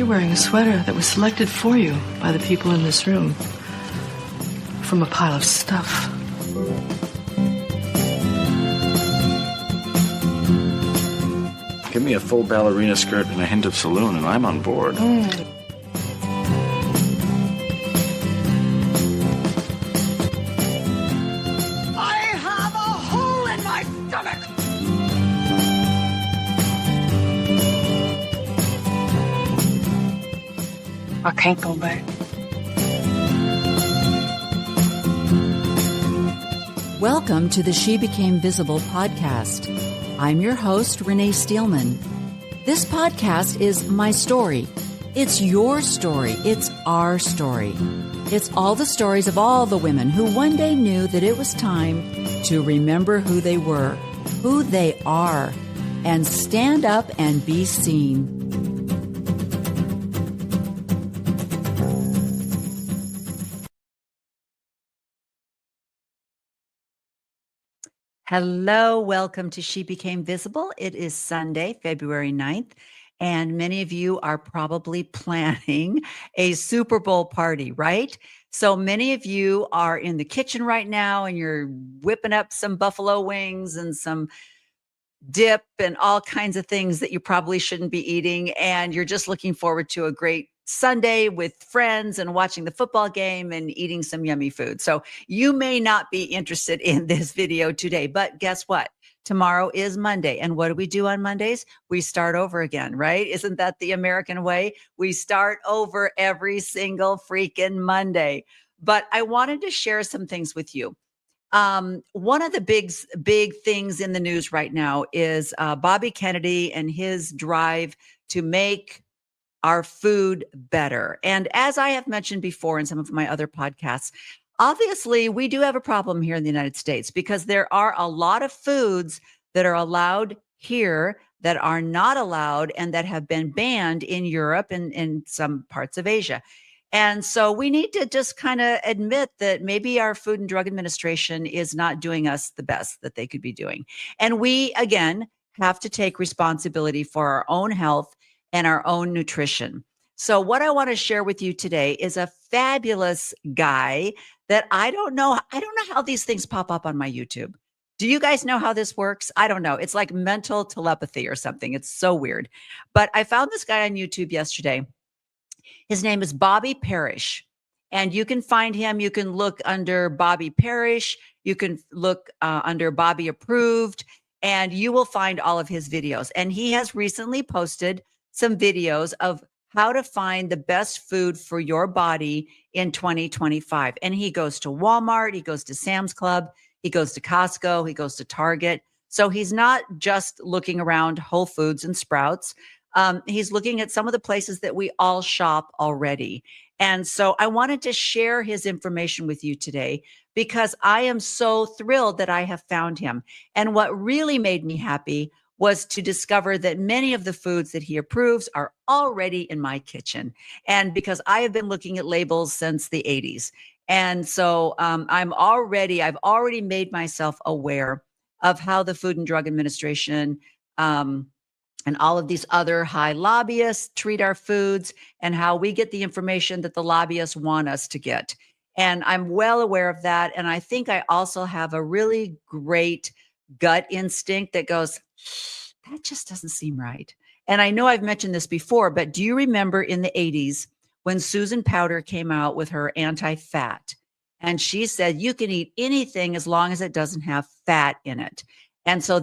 You're wearing a sweater that was selected for you by the people in this room from a pile of stuff. Give me a full ballerina skirt and a hint of saloon, and I'm on board. I can't go back. Welcome to the She Became Visible podcast. I'm your host, Renee Steelman. This podcast is my story. It's your story. It's our story. It's all the stories of all the women who one day knew that it was time to remember who they were, who they are, and stand up and be seen. Hello, welcome to She Became Visible. It is Sunday, February 9th, and many of you are probably planning a Super Bowl party, right? So many of you are in the kitchen right now and you're whipping up some buffalo wings and some dip and all kinds of things that you probably shouldn't be eating. And you're just looking forward to a great Sunday with friends and watching the football game and eating some yummy food. So you may not be interested in this video today, but guess what? Tomorrow is Monday. And what do we do on Mondays? We start over again, right? Isn't that the American way? We start over every single freaking Monday. But I wanted to share some things with you. One of the big things in the news right now is Bobby Kennedy and his drive to make our food better. And as I have mentioned before in some of my other podcasts, obviously we do have a problem here in the United States because there are a lot of foods that are allowed here that are not allowed and that have been banned in Europe and in some parts of Asia. And so we need to just kind of admit that maybe our Food and Drug Administration is not doing us the best that they could be doing. And we, again, have to take responsibility for our own health and our own nutrition. So what I want to share with you today is a fabulous guy that I don't know how these things pop up on my YouTube. Do you guys know how this works? I don't know. It's like mental telepathy or something. It's so weird. But I found this guy on YouTube yesterday. His name is Bobby Parrish. And you can find him. You can look under Bobby Parrish. You can look under Bobby Approved. And you will find all of his videos. And he has recently posted some videos of how to find the best food for your body in 2025. And he goes to Walmart, he goes to Sam's Club, he goes to Costco, he goes to Target. So he's not just looking around Whole Foods and Sprouts. He's looking at some of the places that we all shop already. And so I wanted to share his information with you today because I am so thrilled that I have found him. And what really made me happy was to discover that many of the foods that he approves are already in my kitchen. And because I have been looking at labels since the 80s. And so I've already made myself aware of how the Food and Drug Administration and all of these other high lobbyists treat our foods and how we get the information that the lobbyists want us to get. And I'm well aware of that. And I think I also have a really great gut instinct that goes, that just doesn't seem right. And I know I've mentioned this before, but do you remember in the 80s when Susan Powter came out with her anti-fat? And she said, you can eat anything as long as it doesn't have fat in it. And so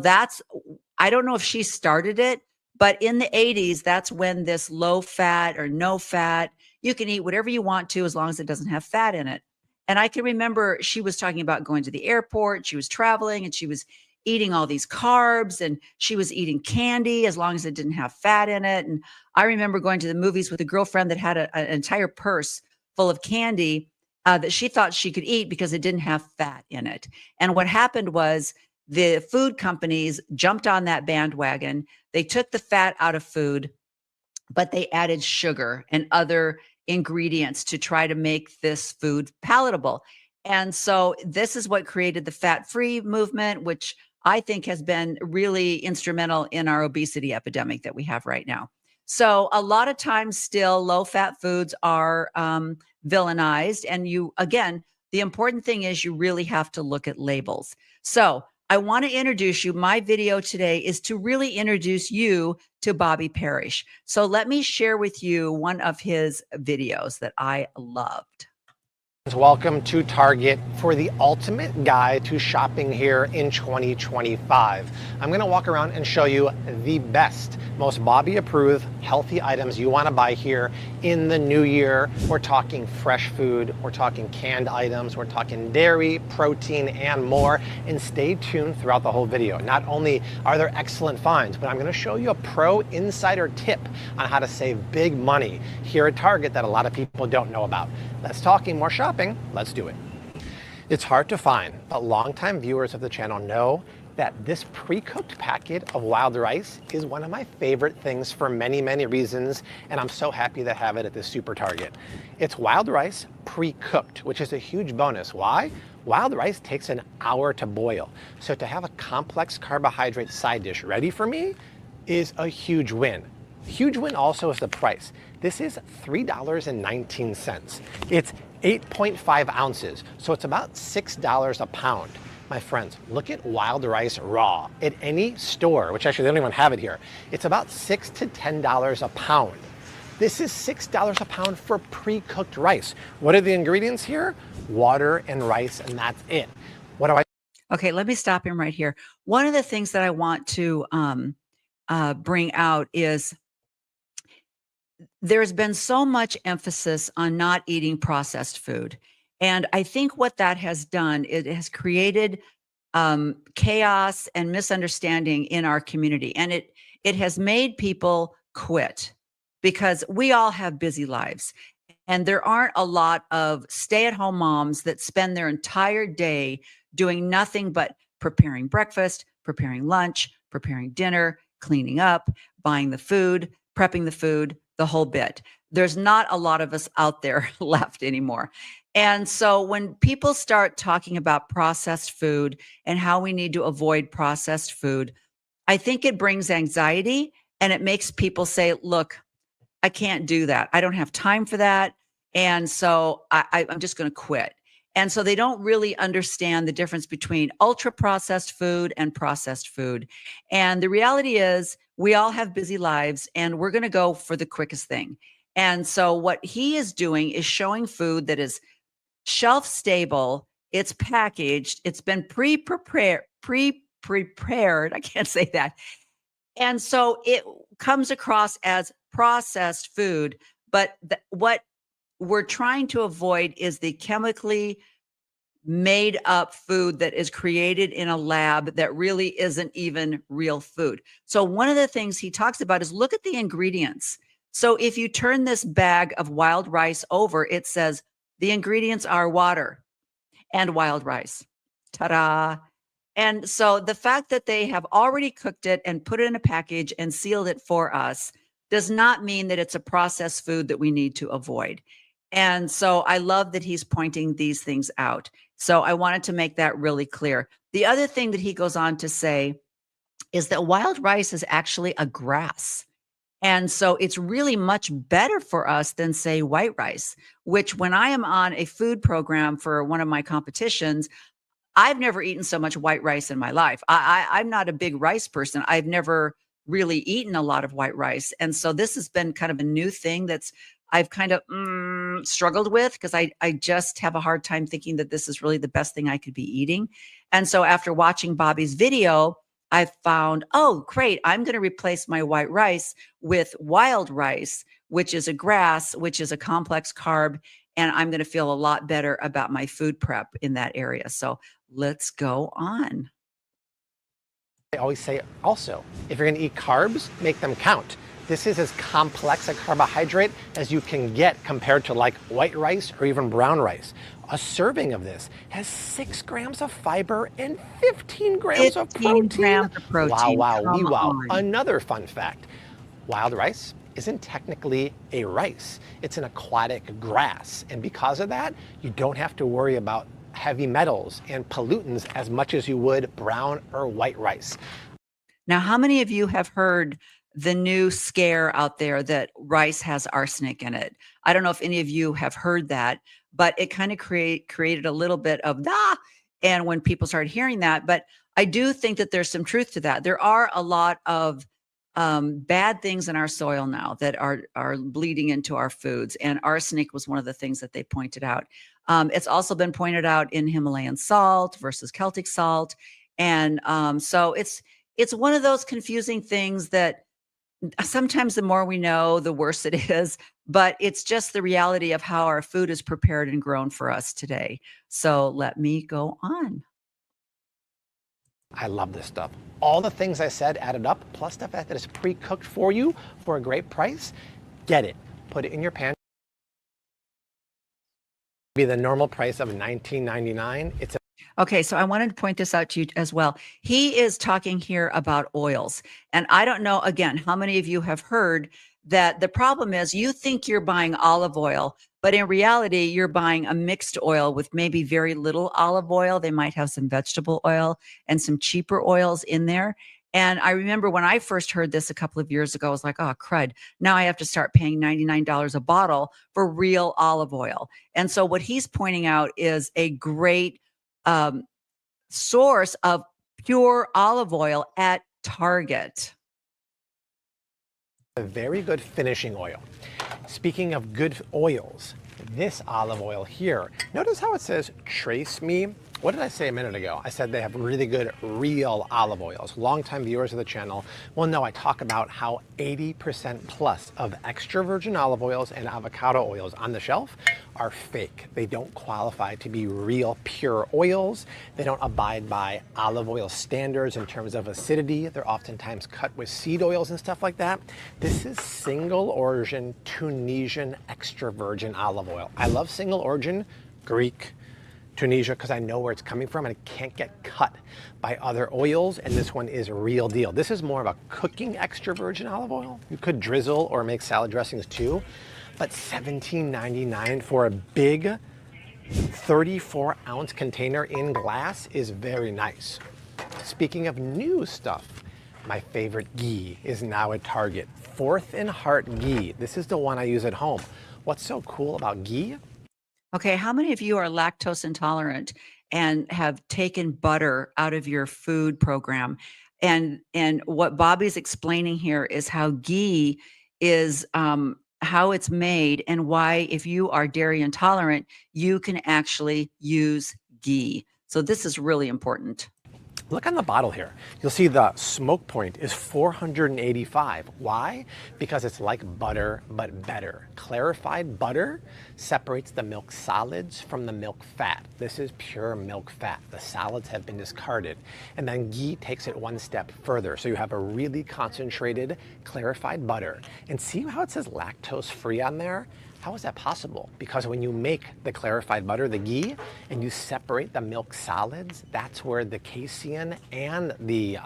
I don't know if she started it, but in the 80s, that's when this low fat or no fat, you can eat whatever you want to as long as it doesn't have fat in it. And I can remember she was talking about going to the airport, she was traveling and she was eating all these carbs and she was eating candy as long as it didn't have fat in it. And I remember going to the movies with a girlfriend that had an entire purse full of candy that she thought she could eat because it didn't have fat in it. And what happened was the food companies jumped on that bandwagon. They took the fat out of food, but they added sugar and other ingredients to try to make this food palatable. And so this is what created the fat-free movement, which I think has been really instrumental in our obesity epidemic that we have right now. So a lot of times still low fat foods are villainized. And again, the important thing is you really have to look at labels. So I want to introduce you. My video today is to really introduce you to Bobby Parrish. So let me share with you one of his videos that I loved. Welcome to Target for the ultimate guide to shopping here in 2025. I'm going to walk around and show you the best, most Bobby approved healthy items you want to buy here in the new year. We're talking fresh food, we're talking canned items, we're talking dairy, protein, and more. And stay tuned throughout the whole video. Not only are there excellent finds, but I'm going to show you a pro insider tip on how to save big money here at Target that a lot of people don't know about. Less talking, more shopping. Let's do it. It's hard to find, but longtime viewers of the channel know that this pre-cooked packet of wild rice is one of my favorite things for many, many reasons, and I'm so happy to have it at this super Target. It's wild rice pre-cooked, which is a huge bonus. Why? Wild rice takes an hour to boil, so to have a complex carbohydrate side dish ready for me is a huge win. Huge win also is the price. This is $3.19. It's 8.5 ounces, so it's about $6 a pound. My friends, look at wild rice raw at any store, which actually they don't even have it here. It's about $6 to $10 a pound. This is $6 a pound for pre-cooked rice. What are the ingredients here? Water and rice, and that's it. What do I? Okay, let me stop him right here. One of the things that I want to bring out is there's been so much emphasis on not eating processed food. And I think what that has done, it has created chaos and misunderstanding in our community. And it has made people quit because we all have busy lives. And there aren't a lot of stay-at-home moms that spend their entire day doing nothing but preparing breakfast, preparing lunch, preparing dinner, cleaning up, buying the food, prepping the food, the whole bit. There's not a lot of us out there left anymore. And so when people start talking about processed food and how we need to avoid processed food, I think it brings anxiety and it makes people say, look, I can't do that. I don't have time for that. And so I'm just going to quit. And so they don't really understand the difference between ultra processed food and processed food. And the reality is we all have busy lives and we're going to go for the quickest thing. And so what he is doing is showing food that is shelf stable, it's packaged, it's been pre-prepared. I can't say that. And so it comes across as processed food, but what we're trying to avoid is the chemically made up food that is created in a lab that really isn't even real food. So one of the things he talks about is look at the ingredients. So if you turn this bag of wild rice over, it says the ingredients are water and wild rice. Ta-da. And so the fact that they have already cooked it and put it in a package and sealed it for us does not mean that it's a processed food that we need to avoid. And so I love that he's pointing these things out. So I wanted to make that really clear. The other thing that he goes on to say is that wild rice is actually a grass. And so it's really much better for us than, say, white rice, which when I am on a food program for one of my competitions, I've never eaten so much white rice in my life. I'm not a big rice person. I've never really eaten a lot of white rice. And so this has been kind of a new thing that's I've kind of struggled with because I just have a hard time thinking that this is really the best thing I could be eating. And so after watching Bobby's video, I found, oh, great, I'm going to replace my white rice with wild rice, which is a grass, which is a complex carb. And I'm going to feel a lot better about my food prep in that area. So let's go on. I always say also, if you're going to eat carbs, make them count. This is as complex a carbohydrate as you can get compared to like white rice or even brown rice. A serving of this has 6 grams of fiber and 15 grams of protein. Wow, wow. Another fun fact, wild rice isn't technically a rice. It's an aquatic grass. And because of that, you don't have to worry about heavy metals and pollutants as much as you would brown or white rice. Now, how many of you have heard the new scare out there that rice has arsenic in it. I don't know if any of you have heard that, but it kind of created a little bit of and when people started hearing that, but I do think that there's some truth to that. There are a lot of bad things in our soil now that are bleeding into our foods, and arsenic was one of the things that they pointed out. It's also been pointed out in Himalayan salt versus Celtic salt, and so it's one of those confusing things that sometimes the more we know, the worse it is. But it's just the reality of how our food is prepared and grown for us today. So let me go on. I love this stuff. All the things I said added up, plus the fact that it's pre-cooked for you for a great price. Get it. Put it in your pan. Be the normal price of $19.99. It's Okay, so I wanted to point this out to you as well. He is talking here about oils. And I don't know, again, how many of you have heard that the problem is you think you're buying olive oil, but in reality, you're buying a mixed oil with maybe very little olive oil. They might have some vegetable oil and some cheaper oils in there. And I remember when I first heard this a couple of years ago, I was like, oh, crud. Now I have to start paying $99 a bottle for real olive oil. And so what he's pointing out is a great source of pure olive oil at Target. a very good finishing oil. Speaking of good oils, this olive oil here, notice how it says trace me. What did I say a minute ago? I said they have really good real olive oils. Longtime viewers of the channel will know I talk about how 80% plus of extra virgin olive oils and avocado oils on the shelf are fake. They don't qualify to be real pure oils. They don't abide by olive oil standards in terms of acidity. They're oftentimes cut with seed oils and stuff like that. This is single origin Tunisian extra virgin olive oil. I love single origin Greek, Tunisia, because I know where it's coming from and it can't get cut by other oils, and this one is a real deal. This is more of a cooking extra virgin olive oil. You could drizzle or make salad dressings too, but $17.99 for a big 34-ounce container in glass is very nice. Speaking of new stuff, my favorite ghee is now at Target. Fourth and Heart ghee. This is the one I use at home. What's so cool about ghee? Okay, how many of you are lactose intolerant and have taken butter out of your food program? And what Bobby's explaining here is how ghee is how it's made and why, if you are dairy intolerant, you can actually use ghee. So this is really important. Look on the bottle here. You'll see the smoke point is 485. Why? Because it's like butter, but better. Clarified butter separates the milk solids from the milk fat. This is pure milk fat. The solids have been discarded. And then ghee takes it one step further. So you have a really concentrated, clarified butter. And see how it says lactose free on there? How is that possible? Because when you make the clarified butter, the ghee, and you separate the milk solids, that's where the casein and the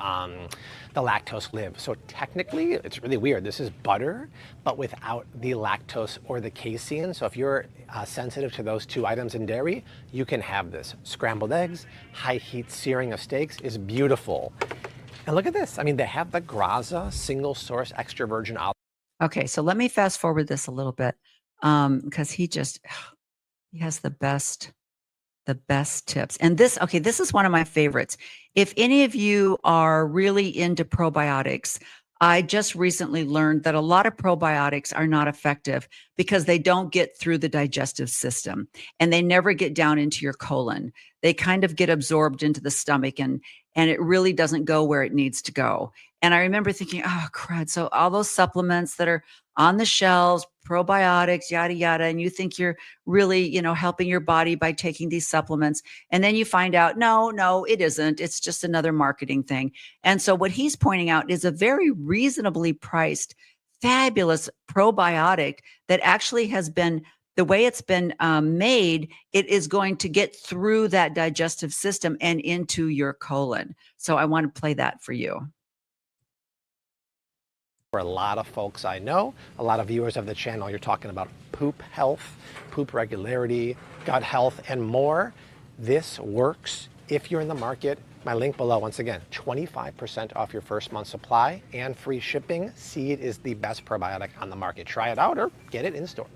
lactose live. So technically, it's really weird. This is butter, but without the lactose or the casein. So if you're sensitive to those two items in dairy, you can have this. Scrambled eggs, high heat searing of steaks is beautiful. And look at this. I mean, they have the Graza single source extra virgin olive. Okay, so let me fast forward this a little bit. Because he has the best tips. And this is one of my favorites. If any of you are really into probiotics, I just recently learned that a lot of probiotics are not effective because they don't get through the digestive system and they never get down into your colon. They kind of get absorbed into the stomach and it really doesn't go where it needs to go. And I remember thinking, oh, crud. So all those supplements that are on the shelves, probiotics, yada, yada, and you think you're really, helping your body by taking these supplements. And then you find out, no, it isn't. It's just another marketing thing. And so what he's pointing out is a very reasonably priced, fabulous probiotic that actually has been, the way it's been made, it is going to get through that digestive system and into your colon. So I want to play that for you. For a lot of folks I know, a lot of viewers of the channel, you're talking about poop health, poop regularity, gut health, and more. This works if you're in the market My link below, once again, 25% off your first month supply and free shipping. Seed is the best probiotic on the market. Try it out or get it in store.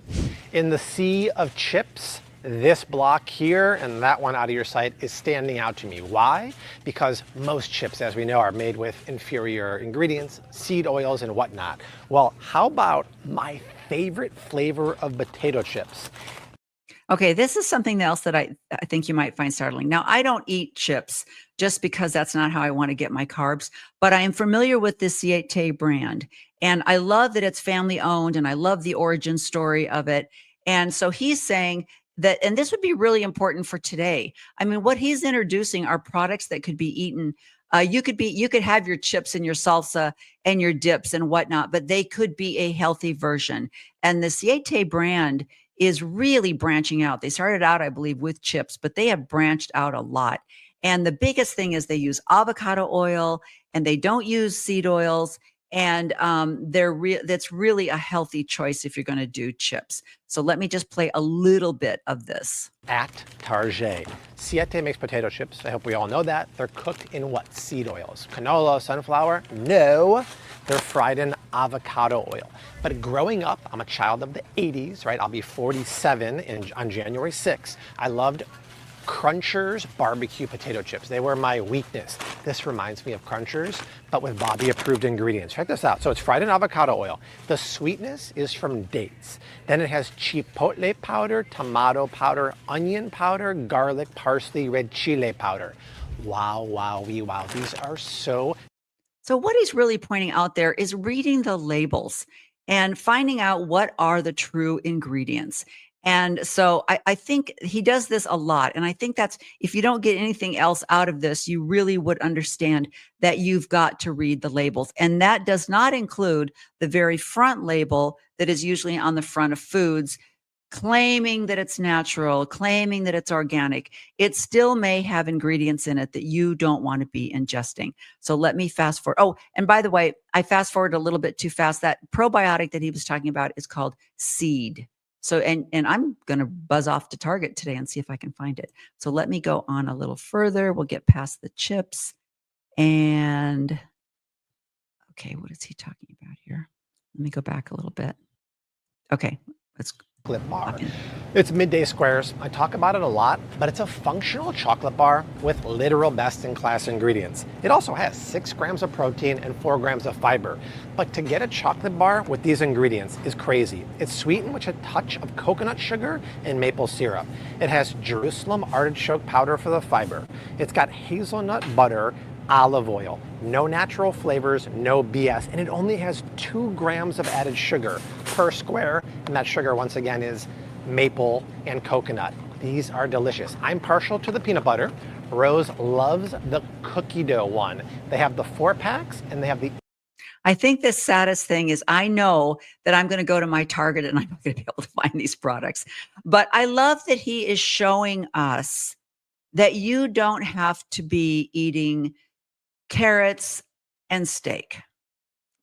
In the sea of chips, this block here and that one out of your sight is standing out to me. Why? Because most chips, as we know, are made with inferior ingredients, seed oils and whatnot. Well, how about my favorite flavor of potato chips? Okay, this is something else that I think you might find startling. Now, I don't eat chips just because that's not how I want to get my carbs, but I am familiar with this Siete brand. And I love that it's family owned and I love the origin story of it. And so he's saying that, and this would be really important for today. I mean, what he's introducing are products that could be eaten. You could have your chips and your salsa and your dips and whatnot, but they could be a healthy version. And the Siete brand is really branching out. They started out, I believe, with chips, but they have branched out a lot. And the biggest thing is they use avocado oil and they don't use seed oils. And that's really a healthy choice if you're going to do chips. So let me just play a little bit of this. At Target, Siete makes potato chips. I hope we all know that. They're cooked in what? Seed oils. Canola, sunflower? No, they're fried in avocado oil. But growing up, I'm a child of the 80s, right? I'll be 47 on January 6th. I loved Crunchers barbecue potato chips. They were my weakness. This reminds me of Crunchers, but with Bobby approved ingredients. Check this out. So it's fried in avocado oil. The sweetness is from dates. Then it has chipotle powder, tomato powder, onion powder, garlic, parsley, red chile powder. Wow, wow, wow. These are so... So what he's really pointing out there is reading the labels and finding out what are the true ingredients. And so I think he does this a lot. And I think that's, if you don't get anything else out of this, you really would understand that you've got to read the labels. And that does not include the very front label that is usually on the front of foods, claiming that it's natural, claiming that it's organic. It still may have ingredients in it that you don't want to be ingesting. So let me fast forward. Oh, and by the way, I fast forward a little bit too fast. That probiotic that he was talking about is called Seed. So, and I'm going to buzz off to Target today and see if I can find it. So let me go on a little further. We'll get past the chips. And okay, what is he talking about here? Let me go back a little bit. Okay, let's chocolate bar. It's midday squares. I talk about it a lot, but it's a functional chocolate bar with literal best-in-class ingredients. It also has 6 grams of protein and 4 grams of fiber. But to get a chocolate bar with these ingredients is crazy. It's sweetened with a touch of coconut sugar and maple syrup. It has Jerusalem artichoke powder for the fiber. It's got hazelnut butter, olive oil, no natural flavors, no BS, and it only has 2 grams of added sugar per square, and that sugar once again is maple and coconut. These are delicious. I'm partial to the peanut butter. Rose loves the cookie dough one. They have the 4-packs and they have the... I think the saddest thing is I know that I'm going to go to my Target and I'm not going to be able to find these products, but I love that he is showing us that you don't have to be eating carrots and steak,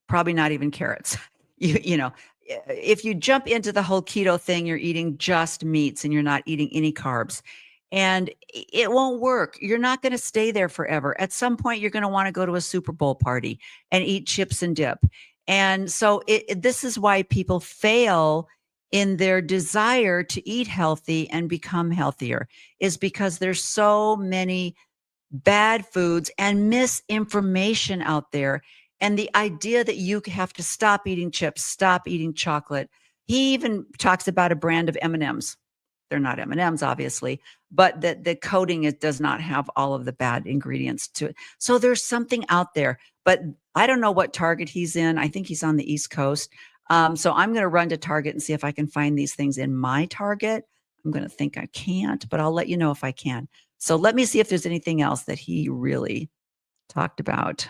probably not even carrots. You know, if you jump into the whole keto thing, you're eating just meats and you're not eating any carbs, and it won't work. You're not going to stay there forever. At some point, you're going to want to go to a Super Bowl party and eat chips and dip. And so this is why people fail in their desire to eat healthy and become healthier, is because there's so many bad foods and misinformation out there. And the idea that you have to stop eating chips, stop eating chocolate. He even talks about a brand of M&Ms. They're not M&Ms, obviously, but the coating does not have all of the bad ingredients to it. So there's something out there, but I don't know what Target he's in. I think he's on the East Coast. So I'm going to run to Target and see if I can find these things in my Target. I'm going to think I can't, but I'll let you know if I can. So let me see if there's anything else that he really talked about.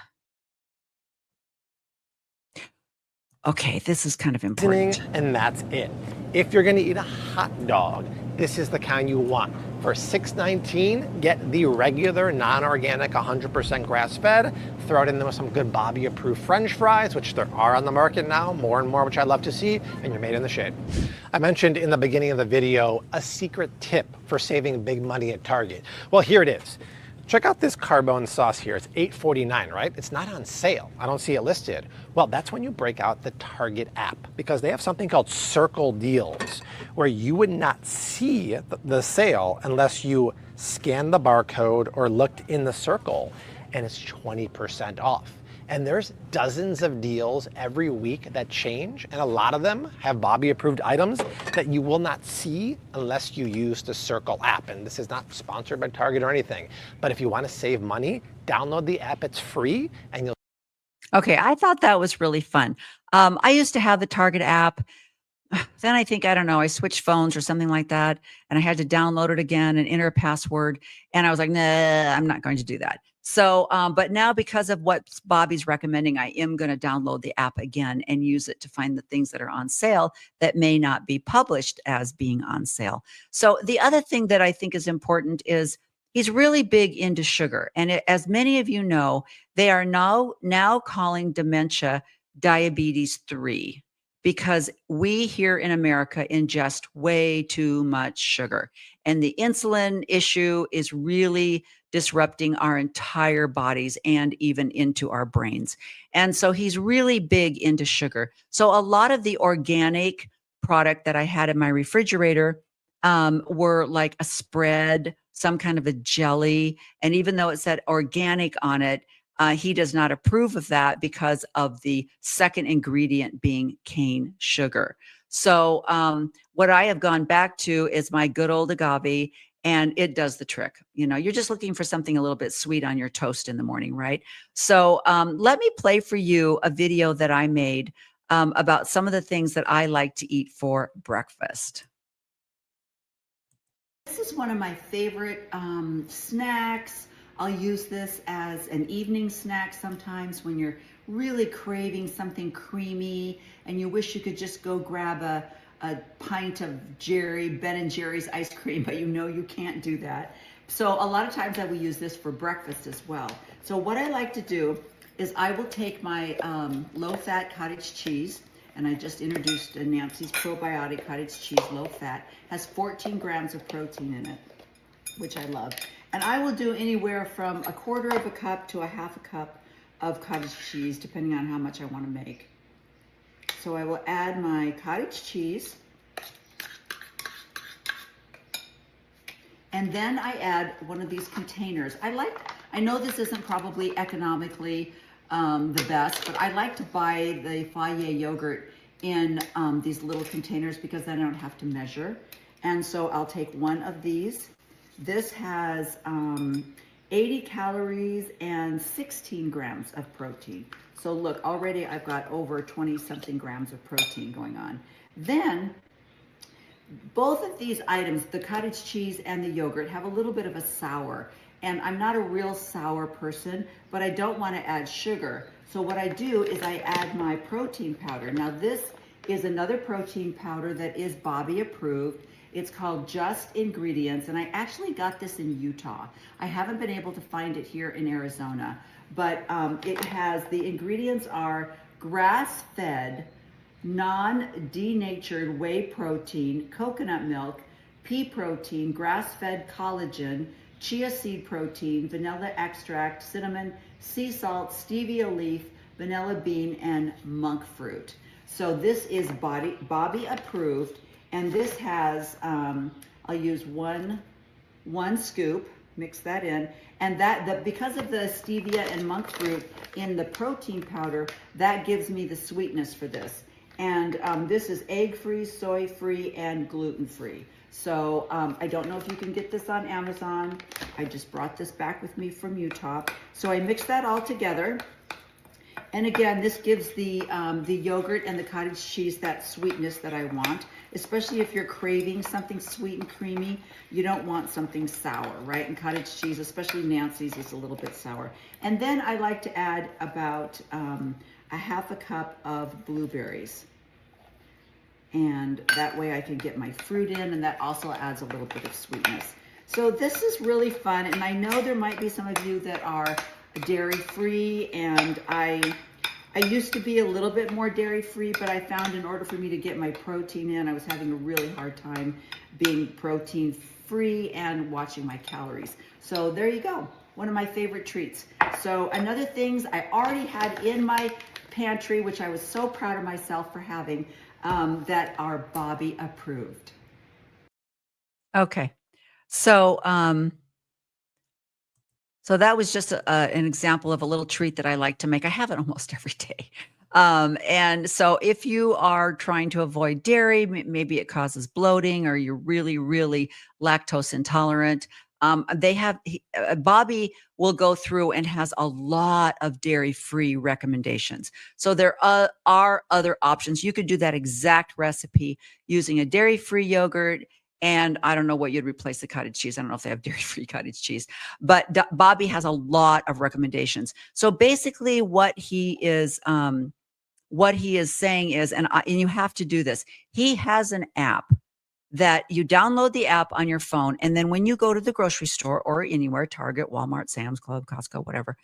Okay, this is kind of important. And that's it. If you're going to eat a hot dog, this is the kind you want. For $6.19, get the regular, non-organic, 100% grass-fed. Throw it in there with some good Bobby-approved French fries, which there are on the market now, more and more, which I love to see, and you're made in the shade. I mentioned in the beginning of the video a secret tip for saving big money at Target. Well, here it is. Check out this carbone sauce here. It's $8.49, right? It's not on sale. I don't see it listed. Well, that's when you break out the Target app, because they have something called Circle Deals, where you would not see the sale unless you scan the barcode or looked in the circle, and it's 20% off. And there's dozens of deals every week that change, and a lot of them have Bobby approved items that you will not see unless you use the Circle app. And this is not sponsored by Target or anything, but if you want to save money, download the app. It's free, and you'll Okay, I thought that was really fun. I used to have the Target app. Then I think, I don't know, I switched phones or something like that, and I had to download it again and enter a password. And I was like, nah, I'm not going to do that. So, but now because of what Bobby's recommending, I am going to download the app again and use it to find the things that are on sale that may not be published as being on sale. So the other thing that I think is important is he's really big into sugar. And as many of you know, they are now calling dementia diabetes 3, because we here in America ingest way too much sugar. And the insulin issue is really disrupting our entire bodies and even into our brains. And so he's really big into sugar. So a lot of the organic product that I had in my refrigerator were like a spread, some kind of a jelly. And even though it said organic on it, he does not approve of that because of the second ingredient being cane sugar. So what I have gone back to is my good old agave, and it does the trick. You know, you're just looking for something a little bit sweet on your toast in the morning, right? So let me play for you a video that I made about some of the things that I like to eat for breakfast. This is one of my favorite snacks. I'll use this as an evening snack sometimes when you're really craving something creamy and you wish you could just go grab a pint of Ben and Jerry's ice cream, but you know you can't do that. So a lot of times I will use this for breakfast as well. So what I like to do is I will take my low-fat cottage cheese, and I just introduced Nancy's probiotic cottage cheese, low-fat, has 14 grams of protein in it, which I love. And I will do anywhere from 1/4 cup to 1/2 cup of cottage cheese, depending on how much I want to make. So I will add my cottage cheese. And then I add one of these containers. I know this isn't probably economically the best, but I like to buy the Fage yogurt in these little containers because then I don't have to measure. And so I'll take one of these. This has 80 calories and 16 grams of protein. So look, already I've got over 20 something grams of protein going on. Then both of these items, the cottage cheese and the yogurt, have a little bit of a sour. And I'm not a real sour person, but I don't want to add sugar. So what I do is I add my protein powder. Now this is another protein powder that is Bobby approved. It's called Just Ingredients, and I actually got this in Utah. I haven't been able to find it here in Arizona, but the ingredients are grass-fed, non-denatured whey protein, coconut milk, pea protein, grass-fed collagen, chia seed protein, vanilla extract, cinnamon, sea salt, stevia leaf, vanilla bean, and monk fruit. So this is Bobby approved. And this has, I'll use one scoop, mix that in. And because of the stevia and monk fruit in the protein powder, that gives me the sweetness for this. And this is egg-free, soy-free, and gluten-free. So I don't know if you can get this on Amazon. I just brought this back with me from Utah. So I mix that all together. And again, this gives the yogurt and the cottage cheese that sweetness that I want, especially if you're craving something sweet and creamy. You don't want something sour, right? And cottage cheese, especially Nancy's, is a little bit sour. And then I like to add about 1/2 cup of blueberries. And that way I can get my fruit in, and that also adds a little bit of sweetness. So this is really fun, and I know there might be some of you that are dairy-free, and I used to be a little bit more dairy-free, but I found in order for me to get my protein in, I was having a really hard time being protein-free and watching my calories. So there you go. one of my favorite treats. So another things I already had in my pantry, which I was so proud of myself for having, that are Bobby approved. Okay. So, so that was just an example of a little treat that I like to make. I have it almost every day. And so if you are trying to avoid dairy, maybe it causes bloating or you're really, really lactose intolerant, Bobby will go through and has a lot of dairy-free recommendations. So there are other options. You could do that exact recipe using a dairy-free yogurt. And I don't know what you'd replace the cottage cheese. I don't know if they have dairy-free cottage cheese, but Bobby has a lot of recommendations. So basically what he is saying is, and you have to do this. He has an app that you download the app on your phone. And then when you go to the grocery store or anywhere, Target, Walmart, Sam's Club, Costco, whatever,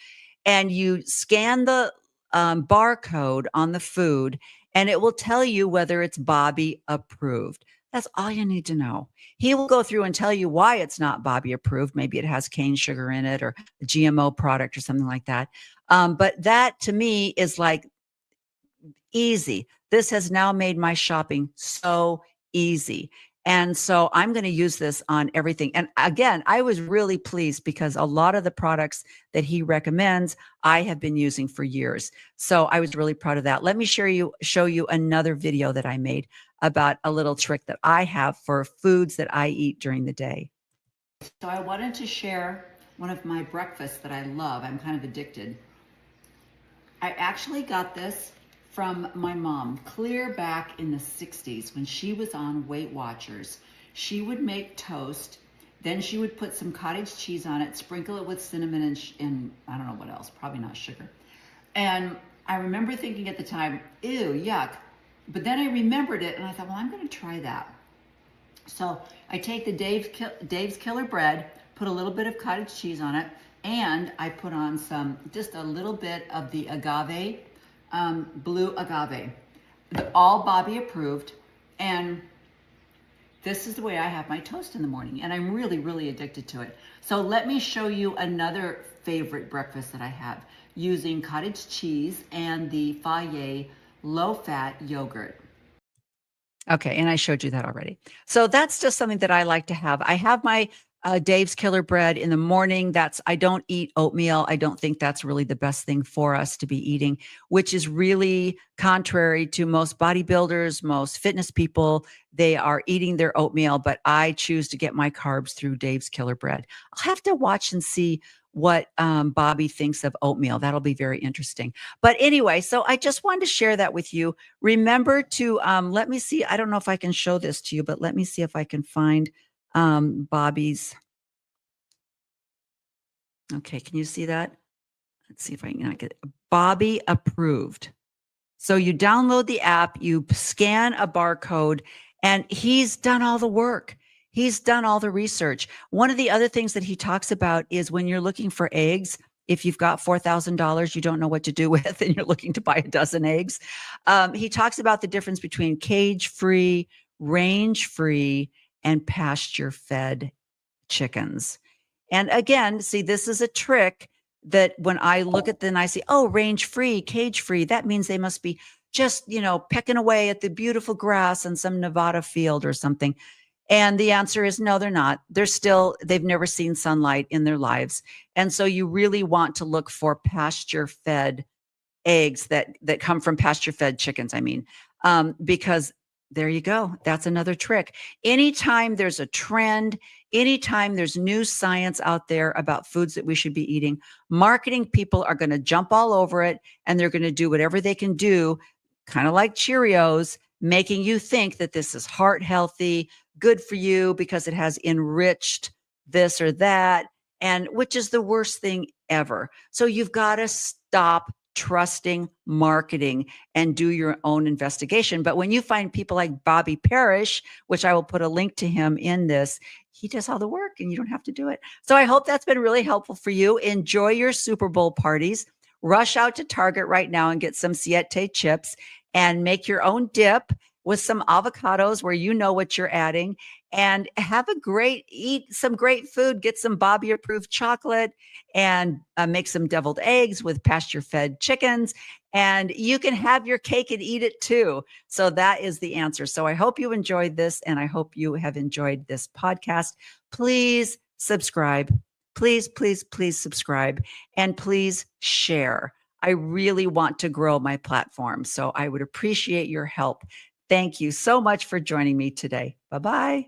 and you scan the barcode on the food, and it will tell you whether it's Bobby approved. That's all you need to know. He will go through and tell you why it's not Bobby approved. Maybe it has cane sugar in it or a GMO product or something like that. But that to me is like easy. This has now made my shopping so easy. And so I'm going to use this on everything. And again, I was really pleased because a lot of the products that he recommends, I have been using for years. So I was really proud of that. Let me show you another video that I made about a little trick that I have for foods that I eat during the day. So I wanted to share one of my breakfasts that I love. I'm kind of addicted. I actually got this from my mom clear back in the 60s when she was on Weight Watchers. She would make toast, then she would put some cottage cheese on it, sprinkle it with cinnamon and I don't know what else, probably not sugar. And I remember thinking at the time, ew, yuck. But then I remembered it and I thought, well, I'm going to try that. So I take the Dave's Killer bread, put a little bit of cottage cheese on it, and I put on just a little bit of the agave, blue agave, all Bobby approved. And this is the way I have my toast in the morning. And I'm really, really addicted to it. So let me show you another favorite breakfast that I have using cottage cheese and the Fage low-fat yogurt. Okay, and I showed you that already. So that's just something that I like to have. I have my Dave's Killer bread in the morning. I don't eat oatmeal. I don't think that's really the best thing for us to be eating, which is really contrary to most bodybuilders, most fitness people. They are eating their oatmeal, but I choose to get my carbs through Dave's Killer bread. I'll have to watch and see what Bobby thinks of oatmeal. That'll be very interesting. But anyway, so I just wanted to share that with you. Remember to, let me see. I don't know if I can show this to you, but let me see if I can find Bobby's. Okay, can you see that? Let's see if I can get it. Bobby approved. So you download the app, you scan a barcode, and he's done all the work. He's done all the research. One of the other things that he talks about is when you're looking for eggs, if you've got $4,000 you don't know what to do with and you're looking to buy a dozen eggs, he talks about the difference between cage-free, range-free, and pasture-fed chickens. And again, see, this is a trick that when I look at them, I say, oh, range-free, cage-free, that means they must be just, pecking away at the beautiful grass in some Nevada field or something. And the answer is no, they're not. They've never seen sunlight in their lives. And so you really want to look for pasture-fed eggs that come from pasture-fed chickens, because there you go. That's another trick. Anytime there's a trend, anytime there's new science out there about foods that we should be eating, marketing people are going to jump all over it and they're going to do whatever they can do, kind of like Cheerios, making you think that this is heart healthy, good for you because it has enriched this or that, and which is the worst thing ever. So you've got to stop trusting marketing and do your own investigation. But when you find people like Bobby Parrish, which I will put a link to him in this, he does all the work and you don't have to do it. So I hope that's been really helpful for you. Enjoy your Super Bowl parties. Rush out to Target right now and get some Siete chips and make your own dip. with some avocados where you know what you're adding, and eat some great food, get some Bobby approved chocolate, and make some deviled eggs with pasture fed chickens. And you can have your cake and eat it too. So that is the answer. So I hope you enjoyed this, and I hope you have enjoyed this podcast. Please subscribe. Please, please, please subscribe, and please share. I really want to grow my platform, so I would appreciate your help. Thank you so much for joining me today. Bye-bye.